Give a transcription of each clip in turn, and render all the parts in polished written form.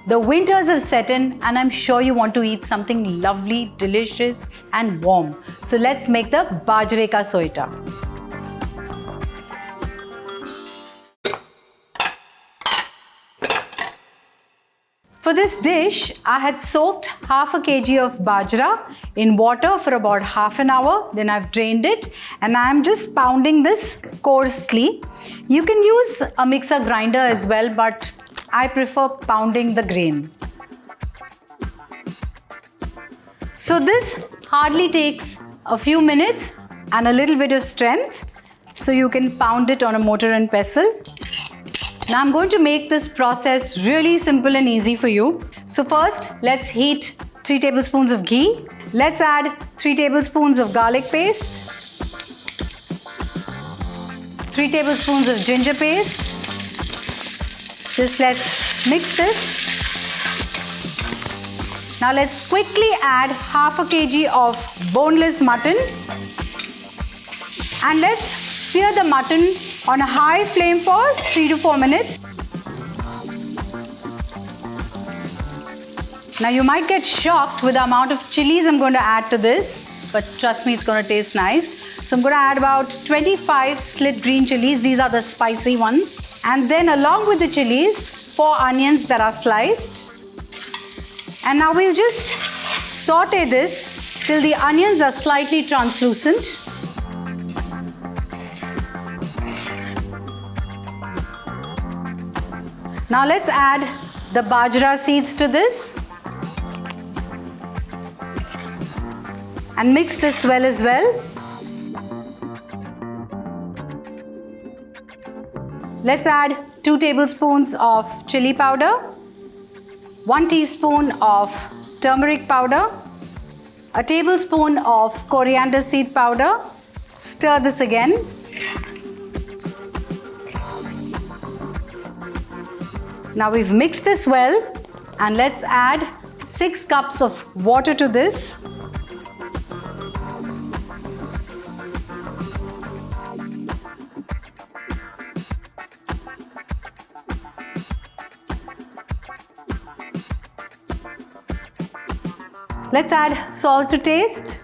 The winters have set in and I'm sure you want to eat something lovely, delicious and warm. So let's make the Bajre Ka Soyta. For this dish, I had soaked half a kg of bajra in water for about half an hour. Then I've drained it and I'm just pounding this coarsely. You can use a mixer grinder as well, but I prefer pounding the grain. So this hardly takes a few minutes and a little bit of strength. So you can pound it on a mortar and pestle. Now I'm going to make this process really simple and easy for you. So first, let's heat 3 tablespoons of ghee. Let's add 3 tablespoons of garlic paste, 3 tablespoons of ginger paste. Just let's mix this. Now let's quickly add half a kg of boneless mutton. And let's sear the mutton on a high flame for 3 to 4 minutes. Now you might get shocked with the amount of chilies I'm going to add to this, but trust me, it's going to taste nice. So I'm going to add about 25 slit green chilies. These are the spicy ones. And then along with the chilies, 4 onions that are sliced. And now we'll just saute this till the onions are slightly translucent. Now let's add the bajra seeds to this and mix this well as well. Let's add 2 tablespoons of chili powder, 1 teaspoon of turmeric powder, a tablespoon of coriander seed powder. Stir this again. Now we've mixed this well and let's add 6 cups of water to this. Let's add salt to taste.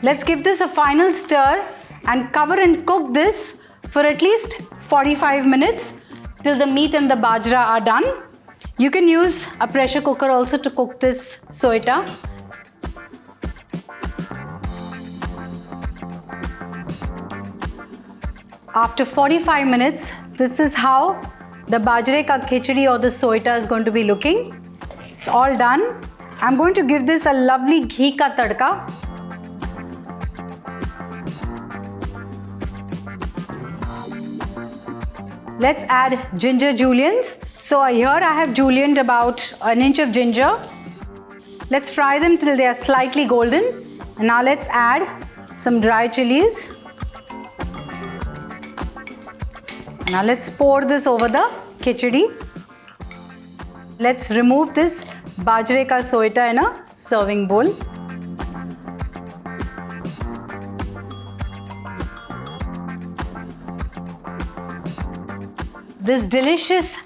Let's give this a final stir and cover and cook this for at least 45 minutes till the meat and the bajra are done. You can use a pressure cooker also to cook this soyta. After 45 minutes, this is how the Bajre Ka Khichdi or the soyta is going to be looking. It's all done. I'm going to give this a lovely ghee ka tadka. Let's add ginger juliennes. So here I have julienned about an inch of ginger. Let's fry them till they are slightly golden. And now let's add some dry chillies. Now let's pour this over the khichdi. Let's remove this Bajre Ka Soyta in a serving bowl. This delicious,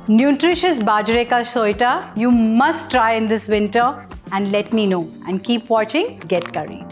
nutritious Bajre Ka Soyta you must try in this winter and let me know. And keep watching Get Curried.